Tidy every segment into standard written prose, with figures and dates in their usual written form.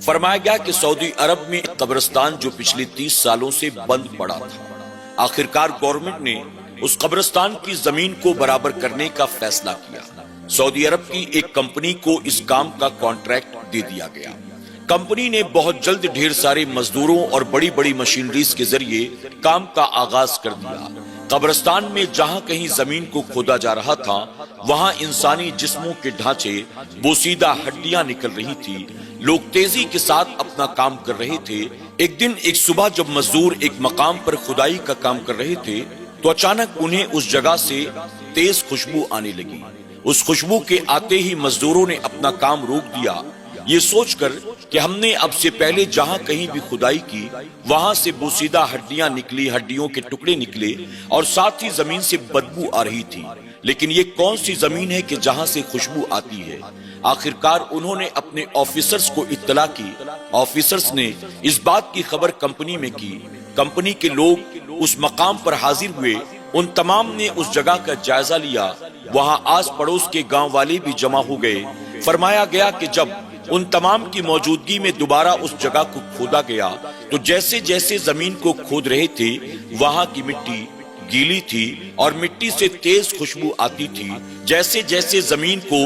فرمایا گیا کہ سعودی عرب میں ایک قبرستان جو پچھلے 30 سالوں سے بند پڑا تھا، آخرکار گورنمنٹ نے اس قبرستان کی زمین کو برابر کرنے کا فیصلہ کیا۔ سعودی عرب کی ایک کمپنی کو اس کام کا کانٹریکٹ دے دیا گیا۔ کمپنی نے بہت جلد ڈھیر سارے مزدوروں اور بڑی بڑی مشینریز کے ذریعے کام کا آغاز کر دیا۔ قبرستان میں جہاں کہیں زمین کو کھودا جا رہا تھا، وہاں انسانی جسموں کے ڈھانچے، بوسیدہ ہڈیاں نکل رہی تھی۔ لوگ تیزی کے ساتھ اپنا کام کر رہے تھے۔ ایک صبح جب مزدور ایک مقام پر کھدائی کا کام کر رہے تھے تو اچانک انہیں اس جگہ سے تیز خوشبو آنے لگی۔ اس خوشبو کے آتے ہی مزدوروں نے اپنا کام روک دیا، یہ سوچ کر کہ ہم نے اب سے پہلے جہاں کہیں بھی کھدائی کی وہاں سے بوسیدہ ہڈیاں نکلی، ہڈیوں کے ٹکڑے نکلے اور ساتھ ہی زمین سے بدبو آ رہی تھی، لیکن یہ کون سی زمین ہے کہ جہاں سے خوشبو آتی ہے؟ آخرکار انہوں نے اپنے آفیسرز کو اطلاع کی۔ آفیسرز نے اس بات کی خبر کمپنی میں کی۔ کمپنی کے لوگ اس مقام پر حاضر ہوئے، ان تمام نے اس جگہ کا جائزہ لیا۔ وہاں آس پڑوس کے گاؤں والے بھی جمع ہو گئے۔ فرمایا گیا کہ جب ان تمام کی موجودگی میں دوبارہ اس جگہ کو کھودا گیا تو جیسے جیسے زمین کو کھود رہے تھے وہاں کی مٹی گیلی تھی اور مٹی سے تیز خوشبو آتی تھی۔ جیسے جیسے زمین کو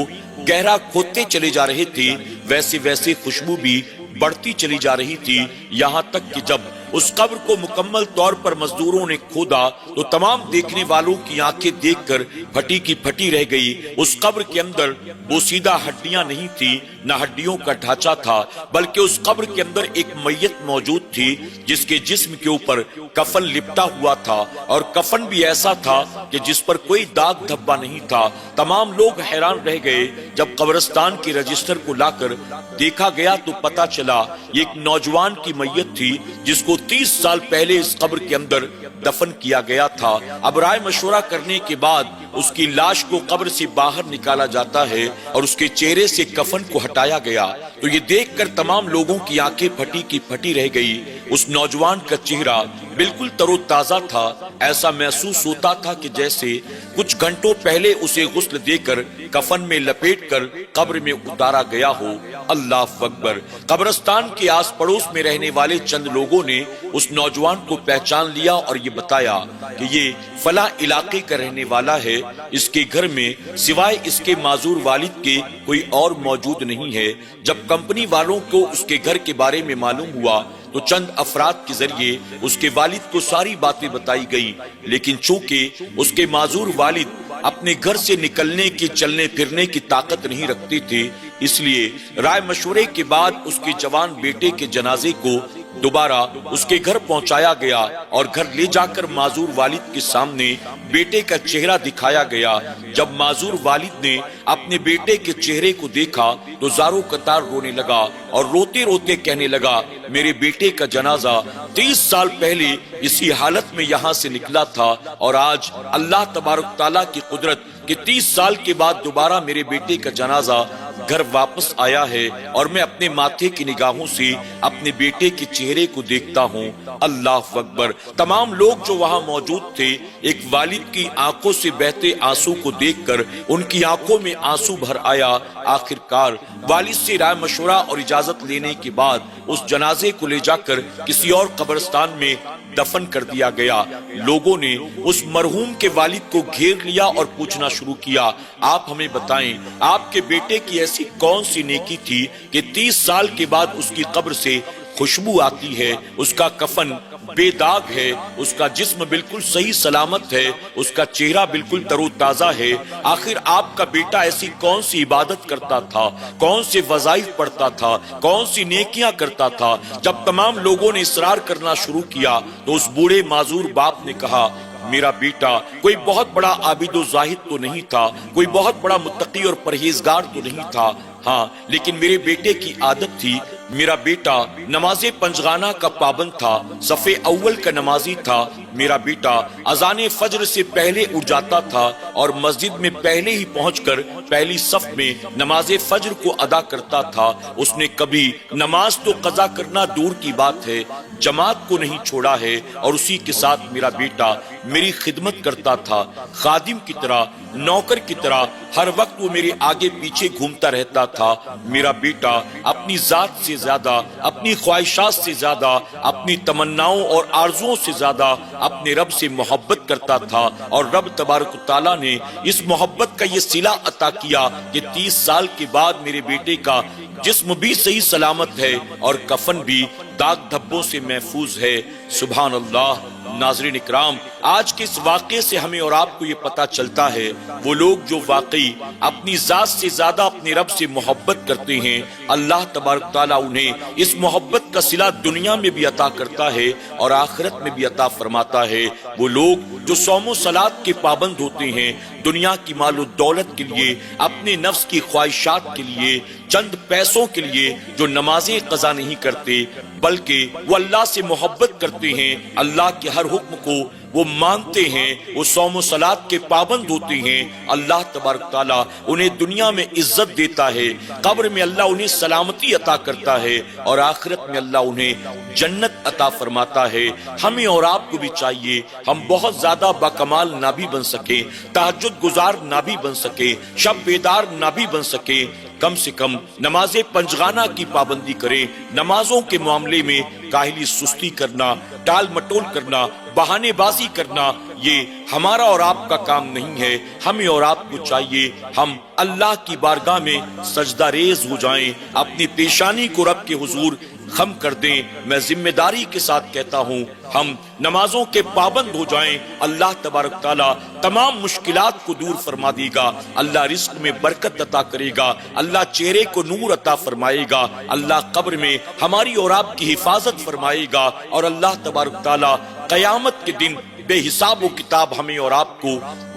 گہرا کھودتے چلے جا رہے تھے ویسے ویسے خوشبو بھی بڑھتی چلی جا رہی تھی، یہاں تک کہ جب اس قبر کو مکمل طور پر مزدوروں نے کھودا تو تمام دیکھنے والوں کی آنکھیں دیکھ کر پھٹی کی پھٹی رہ گئی۔ اس قبر کے اندر بوسیدہ ہڈیاں نہیں تھی، نہ ہڈیوں کا ڈھانچہ تھا، بلکہ اس قبر کے اندر ایک میت موجود تھی جس کے جسم کے اوپر کفن لپٹا ہوا تھا، اور کفن بھی ایسا تھا کہ جس پر کوئی داغ دھبا نہیں تھا۔ تمام لوگ حیران رہ گئے۔ جب قبرستان کے رجسٹر کو لا کر دیکھا گیا تو پتا چلا یہ ایک نوجوان کی میت تھی جس کو 30 سال پہلے اس قبر کے اندر دفن کیا گیا تھا۔ اب رائے مشورہ کرنے کے بعد اس کی لاش کو قبر سے باہر نکالا جاتا ہے اور اس کے چہرے سے کفن کو ہٹایا گیا تو یہ دیکھ کر تمام لوگوں کی آنکھیں پھٹی کی پھٹی رہ گئی۔ اس نوجوان کا چہرہ بالکل تر و تازہ تھا، ایسا محسوس ہوتا تھا کہ جیسے کچھ گھنٹوں پہلے اسے غسل دے کر کفن میں لپیٹ کر قبر میں اتارا گیا ہو۔ اللہ اکبر۔ قبرستان کے آس پڑوس میں رہنے والے چند لوگوں نے اس نوجوان کو پہچان لیا اور یہ بتایا کہ یہ فلاں علاقے کا رہنے والا ہے، اس کے گھر میں سوائے اس کے معذور والد کے کوئی اور موجود نہیں ہے۔ جب کمپنی والوں کو اس کے گھر کے بارے میں معلوم ہوا تو چند افراد کے ذریعے اس کے والد کو ساری باتیں بتائی گئی، لیکن چونکہ اس کے معذور والد اپنے گھر سے نکلنے کی، چلنے پھرنے کی طاقت نہیں رکھتے تھے، اس لیے رائے مشورے کے بعد اس کے جوان بیٹے کے جنازے کو دوبارہ اس کے گھر پہنچایا گیا اور گھر لے جا کر معذور والد کے سامنے بیٹے کا چہرہ دکھایا گیا۔ جب معذور والد نے اپنے بیٹے کے چہرے کو دیکھا تو زاروں قطار رونے لگا اور روتے روتے کہنے لگا، میرے بیٹے کا جنازہ 30 سال پہلے اسی حالت میں یہاں سے نکلا تھا اور آج اللہ تبارک تعالیٰ کی قدرت کہ 30 سال کے بعد دوبارہ میرے بیٹے کا جنازہ گھر واپس آیا ہے اور میں اپنے ماتھے کی نگاہوں سے اپنے بیٹے کے چہرے کو دیکھتا ہوں۔ اللہ اکبر۔ تمام لوگ جو وہاں موجود تھے ایک والد کی آنکھوں سے بہتے آنسو کو دیکھ کر ان کی آنکھوں میں آنسو بھر آیا۔ آخرکار والد سے رائے مشورہ اور اجازت لینے کے بعد اس جنازے کو لے جا کر کسی اور قبرستان میں دفن کر دیا گیا۔ لوگوں نے اس مرحوم کے والد کو گھیر لیا اور پوچھنا شروع کیا، آپ ہمیں بتائیں آپ کے بیٹے کی ایسی کون سی نیکی تھی کہ 30 سال کے بعد اس کی قبر سے خوشبو آتی ہے، اس کا کفن بے داغ ہے، اس کا جسم بالکل صحیح سلامت ہے، اس کا چہرہ بالکل تر و تازہ ہے۔ آخر آپ کا بیٹا ایسی کون سی عبادت کرتا تھا، کون سے وظائف پڑھتا تھا، کون سی نیکیاں کرتا تھا؟ جب تمام لوگوں نے اصرار کرنا شروع کیا تو اس بوڑھے معذور باپ نے کہا، میرا بیٹا کوئی بہت بڑا عابد و زاہد تو نہیں تھا، کوئی بہت بڑا متقی اور پرہیزگار تو نہیں تھا، ہاں لیکن میرے بیٹے کی عادت تھی، میرا بیٹا نماز پنجگانہ کا پابند تھا، صف اول کا نمازی تھا، میرا بیٹا اذان فجر سے پہلے اٹھ جاتا تھا اور مسجد میں پہلے ہی پہنچ کر پہلی صف میں نماز فجر کو ادا کرتا تھا۔ اس نے کبھی نماز تو قضا کرنا دور کی بات ہے، جماعت کو نہیں چھوڑا ہے، اور اسی کے ساتھ میرا بیٹا میری خدمت کرتا تھا، خادم کی طرح، نوکر کی طرح ہر وقت وہ میرے آگے پیچھے گھومتا رہتا تھا۔ میرا بیٹا اپنی ذات سے زیادہ، اپنی خواہشات سے زیادہ، اپنی تمناؤں اور آرزوؤں سے زیادہ اپنے رب سے محبت کرتا تھا، اور رب تبارک و تعالیٰ نے اس محبت کا یہ صلہ عطا کیا کہ 30 سال کے بعد میرے بیٹے کا جسم بھی صحیح سلامت ہے اور کفن بھی داغ دھبوں سے محفوظ ہے۔ سبحان اللہ۔ ناظرین اکرام، آج کے اس واقعے سے ہمیں اور آپ کو یہ پتا چلتا ہے وہ لوگ جو واقعی اپنی ذات سے زیادہ اپنے رب سے محبت کرتے ہیں، اللہ تبارک تعالیٰ انہیں اس محبت کا صلہ دنیا میں بھی عطا کرتا ہے اور آخرت میں بھی عطا فرماتا ہے۔ وہ لوگ جو صوم و صلات کے پابند ہوتے ہیں، دنیا کی مال و دولت کے لیے، اپنے نفس کی خواہشات کے لیے، چند پیسوں کے لیے جو نمازیں قضا نہیں کرتے، بلکہ وہ اللہ سے محبت کرتے ہیں، اللہ کے ہر حکم کو وہ مانتے ہیں، وہ صوم و صلات کے پابند ہوتے ہیں، اللہ تبارک تعالیٰ انہیں دنیا میں عزت دیتا ہے، قبر میں اللہ انہیں سلامتی عطا کرتا ہے، اور آخرت میں اللہ انہیں جنت عطا فرماتا ہے۔ ہمیں اور آپ کو بھی چاہیے ہم بہت زیادہ باکمال نہ بھی بن سکیں، تہجد گزار نہ بھی بن سکیں، شب بیدار نہ بھی بن سکیں، کم سے کم نماز پنجگانہ کی پابندی کریں۔ نمازوں کے معاملے میں کاہلی سستی کرنا، ٹال مٹول کرنا، بہانے بازی کرنا، یہ ہمارا اور آپ کا کام نہیں ہے۔ ہمیں اور آپ کو چاہیے ہم اللہ کی بارگاہ میں سجدہ ریز ہو جائیں، اپنی پیشانی کو رب کے حضور خم کر دیں۔ میں ذمہ داری کے ساتھ کہتا ہوں ہم نمازوں کے پابند ہو جائیں، اللہ تبارک تعالیٰ تمام مشکلات کو دور فرما دے گا، اللہ رزق میں برکت عطا کرے گا، اللہ چہرے کو نور عطا فرمائے گا، اللہ قبر میں ہماری اور آپ کی حفاظت فرمائے گا، اور اللہ تبارک تعالیٰ قیامت کے دن بے حساب و کتاب ہمیں اور آپ کو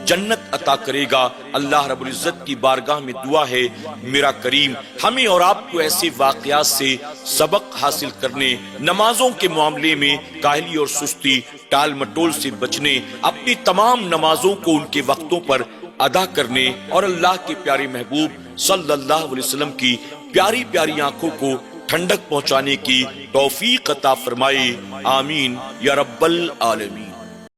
جنت عطا کرے گا۔ اللہ رب العزت کی بارگاہ میں دعا ہے میرا کریم ہمیں اور آپ کو ایسے واقعات سے سبق حاصل کرنے، نمازوں کے معاملے میں کاہلی اور سستی ٹال مٹول سے بچنے، اپنی تمام نمازوں کو ان کے وقتوں پر ادا کرنے، اور اللہ کے پیارے محبوب صلی اللہ علیہ وسلم کی پیاری پیاری آنکھوں کو ٹھنڈک پہنچانے کی توفیق عطا فرمائے۔ آمین یا رب العالمین۔